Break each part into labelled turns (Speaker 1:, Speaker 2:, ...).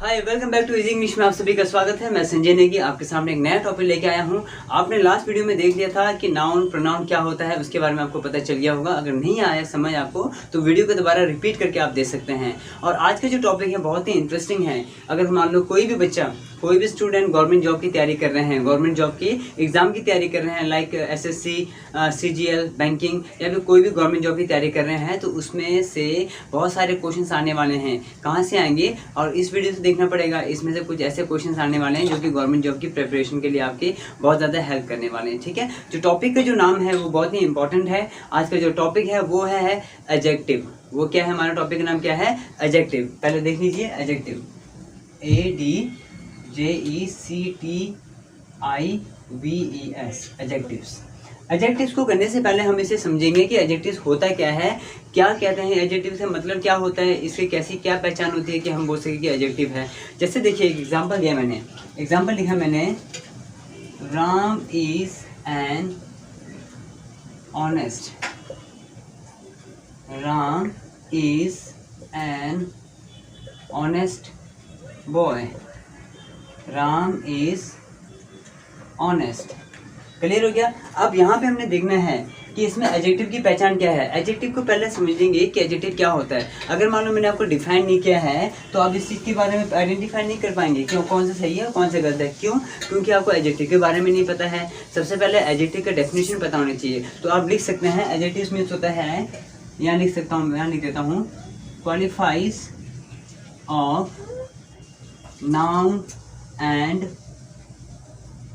Speaker 1: Hi welcome back to easy English में आप सभी का स्वागत है। मैं संजय नेगी आपके सामने एक नया टॉपिक लेके आया हूँ। आपने लास्ट वीडियो में देख लिया था कि नाउन प्रोनाउन क्या होता है, उसके बारे में आपको पता चल गया होगा। अगर नहीं आया समझ आपको तो वीडियो को दोबारा रिपीट करके आप देख सकते हैं। और आज का जो टॉपिक है बहुत ही इंटरेस्टिंग है। अगर मान लो कोई भी बच्चा, कोई भी स्टूडेंट गवर्नमेंट जॉब की तैयारी कर रहे हैं, गवर्नमेंट जॉब की एग्जाम की तैयारी कर रहे हैं, लाइक एसएससी, सीजीएल, बैंकिंग या फिर कोई भी गवर्नमेंट जॉब की तैयारी कर रहे हैं, तो उसमें से बहुत सारे क्वेश्चंस आने वाले हैं। कहाँ से आएंगे और इस वीडियो से देखना पड़ेगा। इसमें से कुछ ऐसे क्वेश्चंस आने वाले हैं जो कि गवर्नमेंट जॉब की प्रिपरेशन के लिए आपकी बहुत ज़्यादा हेल्प करने वाले हैं। ठीक है, जो टॉपिक का जो नाम है वो बहुत ही इंपॉर्टेंट है। आज का जो टॉपिक है वो है एडजेक्टिव। वो क्या है, हमारा टॉपिक का नाम क्या है? एडजेक्टिव। पहले देख लीजिए एडजेक्टिव, ADJECTIVES, एडजेक्टिव्स। एडजेक्टिव्स को करने से पहले हम इसे समझेंगे कि एडजेक्टिव्स होता क्या है, क्या कहते हैं एडजेक्टिव से, मतलब क्या होता है, इससे कैसी क्या पहचान होती है कि हम बोल सके कि एडजेक्टिव है। जैसे देखिए एक एग्जांपल दिया मैंने, एग्जांपल लिखा मैंने, Ram is an honest. Ram is an honest boy. Ram is honest. Clear हो गया। अब यहाँ पे हमने देखना है कि इसमें एडजेक्टिव की पहचान क्या है। एडजेक्टिव को पहले समझेंगे कि एडजेक्टिव क्या होता है। अगर मान लो मैंने आपको डिफाइन नहीं किया है तो आप इस चीज़ के बारे में आइडेंटिफाई नहीं कर पाएंगे क्यों, कौन सा सही है और कौन सा गलत है। क्यों? क्योंकि आपको एडजेक्टिव के बारे में नहीं पता है। सबसे पहले एडजेक्टिव का डेफिनेशन पता होनी चाहिए। तो आप लिख सकते हैं एडजेक्टिव मीन्स होता है, यहाँ लिख सकता हूँ, यहाँ लिख देता हूँ, qualifies of noun and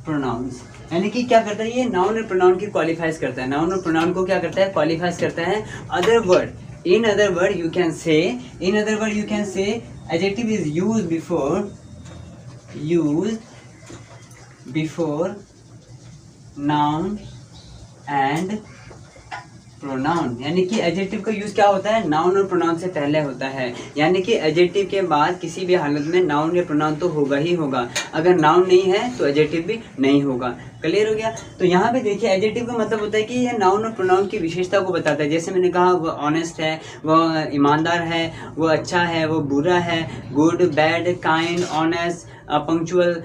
Speaker 1: pronouns. यानी कि क्या करता है ये, नाउन और प्रोनाउन की क्वालिफाइज करता है। नाउन और प्रोनाउन को क्या करता है, क्वालिफाइज करता है। Other word, in other word you can say, adjective is used before noun and pronoun. यानी कि एडजेक्टिव का यूज क्या होता है, नाउन और प्रोनाउन से पहले होता है। यानी कि एडजेक्टिव के बाद किसी भी हालत में नाउन या प्रोनाउन तो होगा ही होगा। अगर नाउन नहीं है तो एडजेक्टिव भी नहीं होगा। क्लियर हो गया। तो यहाँ पे देखिए एडजेक्टिव का मतलब होता है कि यह नाउन और प्रोनाउन की विशेषता को बताता है। जैसे मैंने कहा वो ऑनेस्ट है, वो ईमानदार है, वो अच्छा है, वो बुरा है, good, bad, kind, honest, punctual,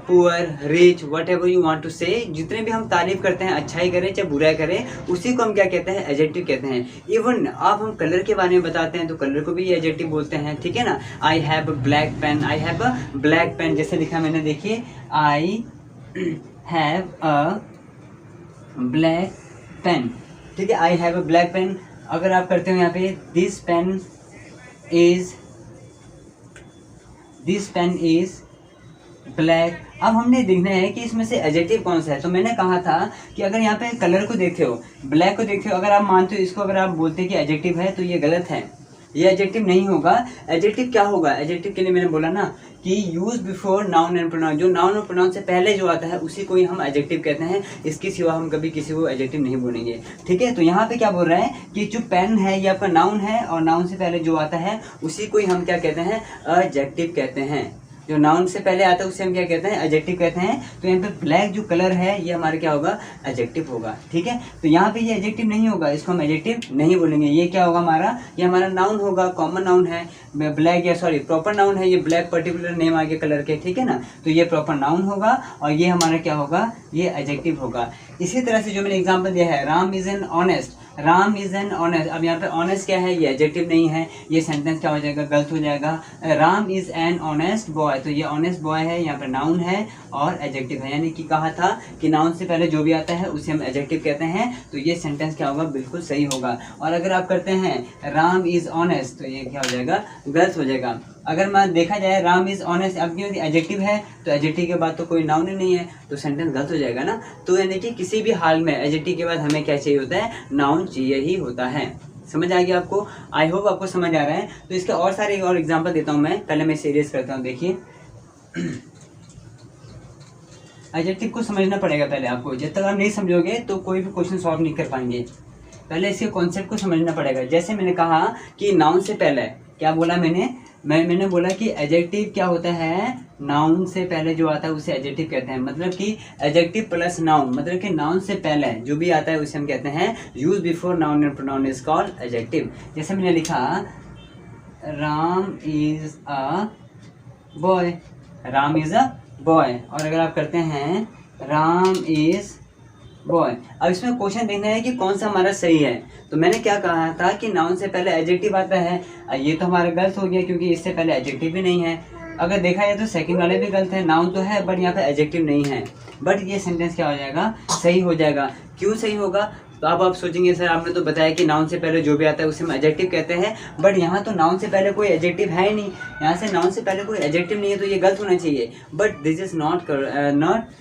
Speaker 1: poor, rich, whatever you want to say. जितने भी हम तारीफ करते हैं, अच्छाई करें चाहे बुराई करें, उसी को हम क्या कहते हैं, एडजेक्टिव कहते हैं। इवन आप हम कलर के बारे में बताते हैं तो कलर को भी एडजेक्टिव बोलते हैं। ठीक है ना। I have black pen, I have a black pen, जैसे लिखा मैंने, देखिए I have a black pen. ठीक है, I have a black pen. अगर आप करते हो यहाँ पे, दिस पेन इज ब्लैक। अब हमने देखना है कि इसमें से एडजेक्टिव कौन सा है। तो मैंने कहा था कि अगर यहाँ पे कलर को देखते हो, ब्लैक को देखते हो, अगर आप मानते हो इसको, अगर आप बोलते कि एडजेक्टिव है तो ये गलत है, ये एडजेक्टिव नहीं होगा। एडजेक्टिव क्या होगा, एडजेक्टिव के लिए मैंने बोला ना कि use before noun and pronoun. जो नाउन और प्रोनाउन से पहले जो आता है उसी को ही हम एडजेक्टिव कहते हैं। इसके सिवा हम कभी किसी को एडजेक्टिव नहीं बोलेंगे। ठीक है। तो यहाँ पे क्या बोल रहे हैं कि जो पेन है ये आपका नाउन है और नाउन से पहले जो आता है उसी को ही हम क्या कहते हैं, एडजेक्टिव कहते हैं। जो नाउन से पहले आता है उसे हम क्या कहते हैं, एडजेक्टिव कहते हैं। तो यहाँ पे ब्लैक जो कलर है ये हमारा क्या होगा, एडजेक्टिव होगा। ठीक है। तो यहाँ पे ये एडजेक्टिव नहीं होगा, इसको हम एडजेक्टिव नहीं बोलेंगे। ये क्या होगा हमारा, ये हमारा नाउन होगा, कॉमन नाउन है, ब्लैक, या सॉरी प्रॉपर नाउन है। ये ब्लैक पर्टिकुलर नेम आ गया कलर के। ठीक है ना। तो ये प्रॉपर नाउन होगा और ये हमारा क्या होगा, ये एडजेक्टिव होगा। इसी तरह से जो मैंने एग्जाम्पल दिया है, Ram is an honest. Ram is an honest. अब यहाँ पे ऑनेस्ट क्या है, ये एडजेक्टिव नहीं है, ये सेंटेंस क्या हो जाएगा, गलत हो जाएगा। Ram is an honest boy, तो ये ऑनेस्ट बॉय है, यहाँ पे नाउन है और एडजेक्टिव है। यानी कि कहा था कि नाउन से पहले जो भी आता है उसे हम एडजेक्टिव कहते हैं। तो ये सेंटेंस क्या होगा, बिल्कुल सही होगा। और अगर आप करते हैं राम इज ऑनेस्ट तो ये क्या हो जाएगा, गलत हो जाएगा। अगर मैं देखा जाए राम इज ऑनेस्ट, अब क्यों एडजेक्टिव है तो एडजेक्टिव के बाद तो कोई नाउन ही नहीं है, तो सेंटेंस गलत हो जाएगा ना। तो यानी कि किसी भी हाल में एडजेक्टिव के बाद हमें क्या चाहिए होता है, नाउन चाहिए ही होता है। समझ आ गया आपको? आई होप आपको समझ आ रहा है। तो इसके और सारे और एग्जाम्पल देता हूँ मैं। पहले मैं सीरियस करता हूँ। देखिए एडजेक्टिव को समझना पड़ेगा पहले आपको। जब तक आप नहीं समझोगे तो कोई भी क्वेश्चन सॉल्व नहीं कर पाएंगे। पहले इसके कॉन्सेप्ट को समझना पड़ेगा। जैसे मैंने कहा कि नाउन से पहले क्या बोला मैंने बोला कि एडजेक्टिव क्या होता है, नाउन से पहले जो आता है उसे एडजेक्टिव कहते हैं। मतलब कि एडजेक्टिव प्लस नाउन, मतलब कि नाउन से पहले जो भी आता है उसे हम कहते हैं use before noun and pronoun is called adjective. जैसे मैंने लिखा Ram is a boy, Ram is a boy. और अगर आप करते हैं राम इज बॉय, अब इसमें क्वेश्चन देखना है कि कौन सा हमारा सही है। तो मैंने क्या कहा था कि नाउन से पहले एडजेक्टिव आता है, ये तो हमारा गलत हो गया क्योंकि इससे पहले एडजेक्टिव भी नहीं है। अगर देखा जाए तो सेकंड वाले भी गलत है, नाउन तो है बट यहाँ पे एडजेक्टिव नहीं है, बट ये सेंटेंस क्या हो जाएगा, सही हो जाएगा। क्यों सही होगा, तो अब आप सोचेंगे सर आपने तो बताया कि नाउन से पहले जो भी आता है उसे हम एडजेक्टिव कहते हैं, बट यहाँ तो नाउन से पहले कोई एडजेक्टिव है ही नहीं, यहाँ से नाउन से पहले कोई एडजेक्टिव नहीं है, तो ये गलत होना चाहिए। But this is not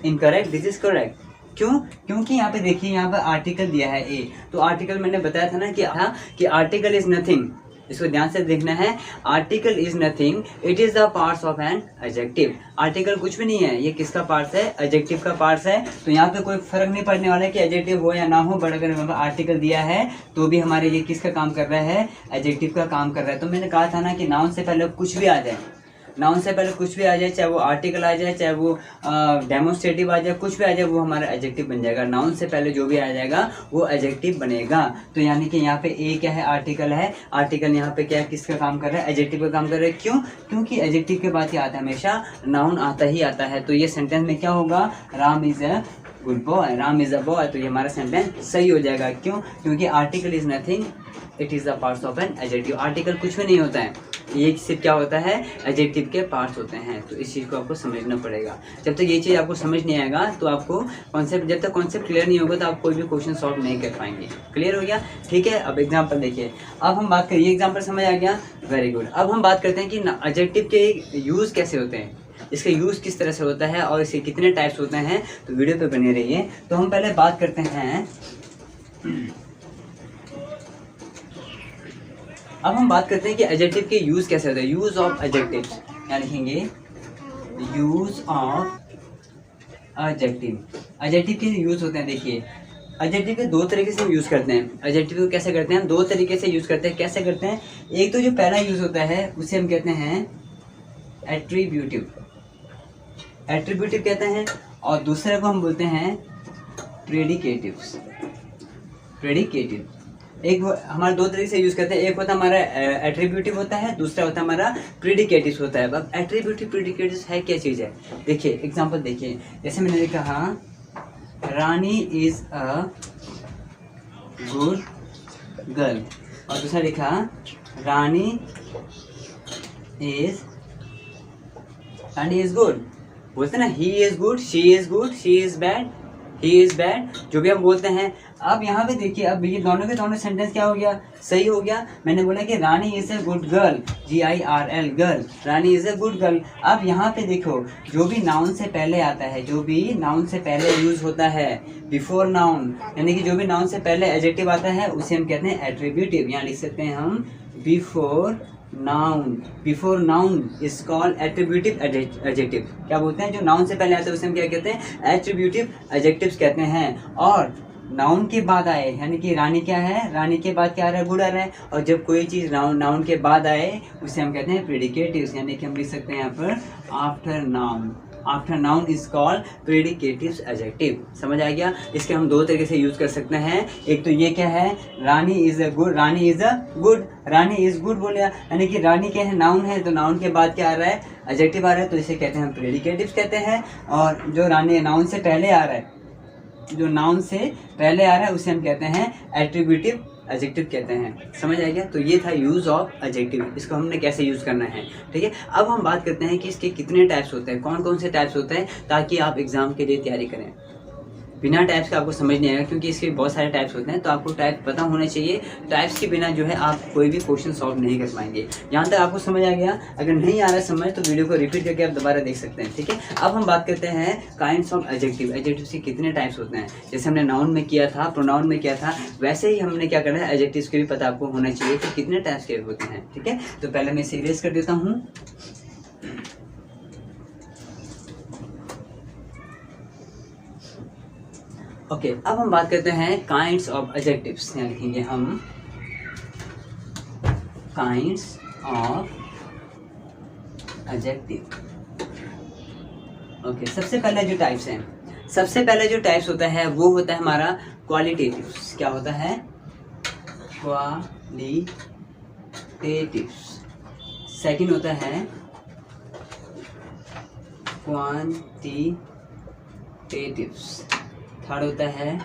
Speaker 1: incorrect, this is correct. क्यों, क्योंकि यहाँ पे देखिए यहाँ पे आर्टिकल दिया है ए, तो आर्टिकल मैंने बताया था ना कि आर्टिकल इज नथिंग, इसको ध्यान से देखना है। Article is nothing, it is the parts of an adjective. Article कुछ भी नहीं है, ये किसका पार्ट्स है, एडजेक्टिव का पार्ट्स है। तो यहाँ पे कोई फर्क नहीं पड़ने वाला है कि एडजेक्टिव हो या ना हो, बट अगर आर्टिकल दिया है तो भी हमारे ये किसका काम कर रहा है, एडजेक्टिव का काम कर रहा है। तो मैंने कहा था ना कि नाउन से पहले कुछ भी आ जाए, नाउन से पहले कुछ भी आ जाए, चाहे वो आर्टिकल आ जाए, चाहे वो डेमोन्स्ट्रेटिव आ जाए, कुछ भी आ जाए, वो हमारा एडजेक्टिव बन जाएगा। नाउन से पहले जो भी आ जाएगा वो एडजेक्टिव बनेगा। तो यानी कि यहाँ पे ए क्या है, आर्टिकल है। आर्टिकल यहाँ पे क्या है, किसका काम कर रहा है, एडजेक्टिव का काम कर रहा है। क्यों, क्योंकि एडजेक्टिव के बाद क्या आता है, हमेशा नाउन आता ही आता है। तो ये सेंटेंस में क्या होगा, Ram is a good boy, Ram is a boy. तो ये हमारा सेंटेंस सही हो जाएगा। क्यों, क्योंकि article is nothing, it is the parts of an adjective. Article कुछ भी नहीं होता है, ये सिर्फ क्या होता है, एडजेक्टिव के पार्ट्स होते हैं। तो इस चीज़ को आपको समझना पड़ेगा। जब तक ये चीज़ आपको समझ नहीं आएगा तो आपको कॉन्सेप्ट, जब तक कॉन्सेप्ट क्लियर नहीं होगा तो आप कोई भी क्वेश्चन सॉल्व नहीं कर पाएंगे। क्लियर हो गया, ठीक है। अब एग्जांपल देखिए, अब हम बात करें, ये एग्जांपल समझ आ गया, वेरी गुड। अब हम बात करते हैं कि एडजेक्टिव के यूज़ कैसे होते हैं, इसका यूज़ किस तरह से होता है और इसके कितने टाइप्स होते हैं। तो वीडियो पे बने रहिए। तो हम पहले बात करते हैं, अब हम बात करते हैं कि एडजेक्टिव के यूज़ कैसे होते हैं। यूज़ ऑफ एडजेक्टिव्स, यहाँ लिखेंगे यूज़ ऑफ एडजेक्टिव। एडजेक्टिव के यूज़ होते हैं, देखिए एडजेक्टिव के दो तरीके से यूज़ करते हैं। एडजेक्टिव को कैसे करते हैं, हम दो तरीके से यूज़ करते हैं। कैसे करते हैं, एक तो जो पहला यूज़ होता है उसे हम कहते हैं एट्रीब्यूटिव, एट्रीब्यूटिव कहते हैं, और दूसरे को हम बोलते हैं प्रेडिकेटिव्स, प्रेडिकेटिव। एक हमारे दो तरीके से यूज़ करते हैं, एक होता है हमारा एट्रीब्यूटिव होता है, दूसरा होता है हमारा प्रेडिकेटिव होता है। अब एट्रीब्यूटिव प्रेडिकेटिव है क्या चीज़ है, देखिए एग्जांपल देखिए, जैसे मैंने कहा रानी इज अ गुड गर्ल, और दूसरा लिखा रानी इज गुड। बोलते हैं ना, he is good, she is good, she is bad, he is bad, जो भी हम बोलते हैं। अब यहाँ पे देखिए, अब ये दोनों के दोनों सेंटेंस क्या हो गया, सही हो गया। मैंने बोला कि Rani is a good girl, GIRL girl, Rani is a good girl. अब यहाँ पे देखो, जो भी नाउन से पहले आता है, जो भी नाउन से पहले यूज होता है, बिफोर नाउन, यानी कि जो भी नाउन से पहले एडजेक्टिव आता है उसे हम कहते हैं एट्रीब्यूटिव। यहाँ लिख सकते हैं हम before noun, before noun is called attributive adjective. क्या बोलते हैं, जो नाउन से पहले आता है उसे हम क्या कहते हैं, एट्रीब्यूटिव एडजेक्टिव्स कहते हैं। और नाउन के बाद आए, यानी कि रानी क्या है, रानी के बाद क्या आ रहा है, गुड आ रहा है। और जब कोई चीज़ नाउन के बाद आए उसे हम कहते हैं प्रेडिकेटिव्स, यानी कि हम लिख सकते हैं यहाँ पर after noun, after noun is called predicatives adjective. समझ आ गया। इसके हम दो तरीके से यूज कर सकते हैं। एक तो ये क्या है, Rani is a good, Rani is a good, Rani is good बोले, यानी कि रानी क्या है, नाउन है, तो नाउन के बाद क्या आ रहा है, एडजेक्टिव आ रहा है, तो इसे कहते हैं हम प्रेडिकेटिव्स कहते हैं। और जो रानी नाउन से पहले आ रहा है, जो नाउन से पहले आ रहा है उसे हम कहते हैं एट्रीब्यूटिव एडजेक्टिव कहते हैं। समझ आ गया। तो ये था यूज़ ऑफ एडजेक्टिव, इसको हमने कैसे यूज़ करना है, ठीक है। अब हम बात करते हैं कि इसके कितने टाइप्स होते हैं, कौन कौन से टाइप्स होते हैं, ताकि आप एग्जाम के लिए तैयारी करें। बिना टाइप्स का आपको समझ नहीं आएगा, क्योंकि इसके बहुत सारे टाइप्स होते हैं, तो आपको टाइप पता होना चाहिए। टाइप्स के बिना जो है आप कोई भी क्वेश्चन सॉल्व नहीं कर पाएंगे। यहाँ तक आपको समझ आ गया। अगर नहीं आ रहा समझ तो वीडियो को रिपीट करके आप दोबारा देख सकते हैं, ठीक है। अब हम बात करते हैं काइंड्स ऑफ एडजेक्टिव, एडजेक्टिव के कितने टाइप्स होते हैं। जैसे हमने नाउन में किया था, प्रोनाउन में किया था, वैसे ही हमने क्या करना है, एडजेक्टिव्स के भी पता आपको होना चाहिए कि कितने टाइप्स के होते हैं, ठीक है। तो पहले मैं इसे इरेज कर देता हूँ। ओके, अब हम बात करते हैं काइंड्स ऑफ एडजेक्टिव्स। यहाँ लिखेंगे हम काइंड्स ऑफ एडजेक्टिव। ओके, सबसे पहले जो टाइप्स हैं, सबसे पहले जो टाइप्स होता है वो होता है हमारा क्वालिटेटिव्स। क्या होता है, क्वालिटेटिव्स। सेकंड होता है क्वांटिटेटिव्स। थर्ड होता है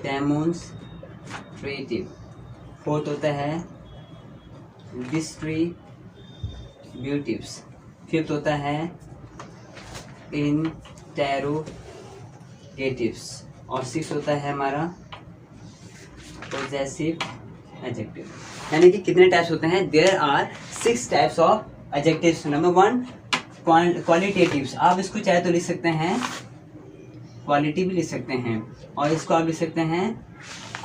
Speaker 1: डेमोन्स्ट्रेटिव। फोर्थ होता है डिस्ट्रीब्यूटिव्स। फिफ्थ होता है इंटेरोगेटिव्स। और सिक्स होता है हमारा पोजेसिव एडजेक्टिव। यानी कि कितने टाइप्स होते हैं? There are 6 types of adjectives. Number 1 qualitatives. आप इसको चाहे तो लिख सकते हैं क्वालिटी भी लिख सकते हैं, और इसको आप लिख सकते हैं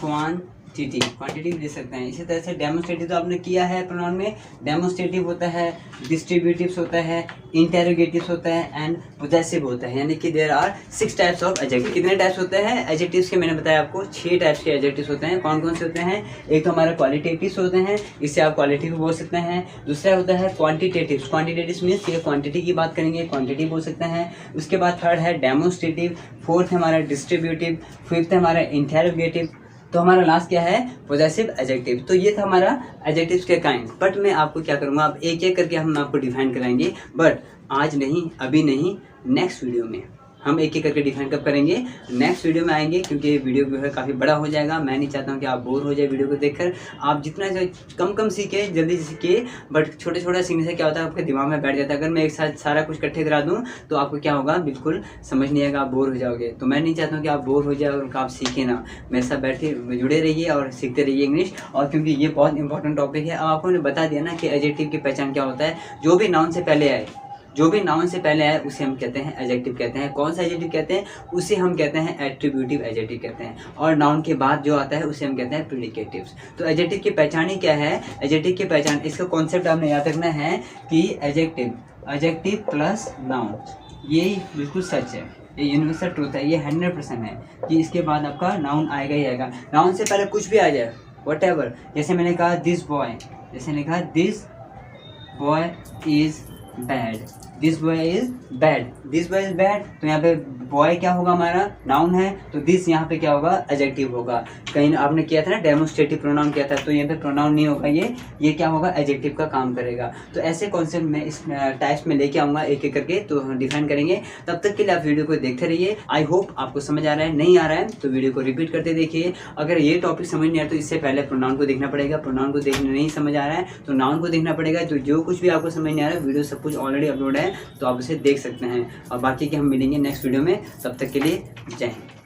Speaker 1: क्वांटिटी भी लिख सकते हैं। इसी तरह से डेमोन्स्ट्रेटिव तो आपने किया है प्रोनाउन में। डेमोन्स्ट्रेटिव होता है, डिस्ट्रीब्यूटिव्स होता है, इंटेरोगेटिव्स होता है एंड पोजेसिव होता है। यानी कि there are 6 types of adjective. कितने टाइप्स होते हैं एडजेक्टिव्स के? मैंने बताया आपको 6 टाइप्स के एडजेक्टिव्स होते हैं। कौन कौन से होते हैं? एक तो हमारा क्वालिटेटिव्स होते हैं, इससे आप क्वालिटी भी बोल सकते हैं। दूसरा होता है क्वांटिटेटिव्स। क्वांटिटेटिव्स मीन्स ये क्वांटिटी की बात करेंगे, क्वांटिटी बोल सकते हैं। उसके बाद थर्ड है डेमोन्स्ट्रेटिव, फोर्थ है हमारा डिस्ट्रीब्यूटिव, फिफ्थ है हमारा इंटेरोगेटिव, तो हमारा लास्ट क्या है? Possessive adjective. तो ये था हमारा एडजेक्टिव्स के काइंड। बट मैं आपको क्या करूँगा, अब एक एक करके हम आपको डिफाइन कराएंगे, बट आज नहीं, अभी नहीं, नेक्स्ट वीडियो में हम एक एक करके डिफाइन कब करेंगे? नेक्स्ट वीडियो में आएंगे, क्योंकि ये वीडियो जो है काफ़ी बड़ा हो जाएगा। मैं नहीं चाहता हूँ कि आप बोर हो जाए वीडियो को देखकर। आप जितना कम सीखे, जल्दी सीखे, बट छोटे छोटा सीखने से क्या होता है, आपके दिमाग में बैठ जाता है। अगर मैं एक साथ सारा कुछ इकट्ठे करा दूँ तो आपको क्या होगा, बिल्कुल समझ नहीं आएगा, आप बोर हो जाओगे। तो मैं नहीं चाहता हूँ कि आप बोर हो जाए और आप सीखें ना। मेरे साथ बैठे जुड़े रहिए और सीखते रहिए इंग्लिश। और क्योंकि ये बहुत इंपॉर्टेंट टॉपिक है। अब आपको ने बता दिया ना कि एडजेक्टिव की पहचान क्या होता है। जो भी नाउन से पहले आए उसे हम कहते हैं एडजेक्टिव कहते हैं। कौन सा एडजेक्टिव कहते हैं? उसे हम कहते हैं एट्रीब्यूटिव एडजेक्टिव कहते हैं। और नाउन के बाद जो आता है उसे हम कहते हैं प्रेडिकेटिव्स। तो एडजेक्टिव की पहचान ही क्या है? एडजेक्टिव की पहचान, इसका कॉन्सेप्ट आपने याद रखना है कि एडजेक्टिव प्लस नाउन, ये बिल्कुल सच है, ये यूनिवर्सल ट्रूथ है, ये 100% है कि इसके बाद आपका नाउन आएगा ही आएगा। नाउन से पहले कुछ भी आ जाए, व्हाटएवर। जैसे मैंने कहा दिस बॉय, जैसे लिखा this boy is bad, this boy is bad, this boy is bad. तो यहाँ पे बॉय क्या होगा, हमारा नाउन है, तो दिस यहाँ पे क्या होगा, एडजेक्टिव होगा। कहीं आपने किया था ना डेमोन्स्ट्रेटिव प्रोनाउन किया था, तो यहाँ पे प्रोनाउन नहीं होगा, ये क्या होगा, एडजेक्टिव का काम करेगा। तो ऐसे कॉन्सेप्ट में इस टाइप्स में लेके आऊँगा एक एक करके, तो डिफाइन करेंगे। तब तक के लिए आप वीडियो को देखते रहिए। आई होप आपको समझ आ रहा है। नहीं आ रहा है तो वीडियो को रिपीट करते देखिए। अगर ये टॉपिक समझ नहीं आ रहा तो इससे पहले प्रोनाउन को देखना पड़ेगा। प्रोनाउन को देखने नहीं समझ आ रहा है तो नाउन को देखना पड़ेगा। तो जो कुछ भी आपको समझ नहीं आ रहा है, वीडियो सब कुछ ऑलरेडी अपलोड है, तो आप उसे देख सकते हैं। और बाकी के हम मिलेंगे नेक्स्ट वीडियो में। तब तक के लिए जय हिंद।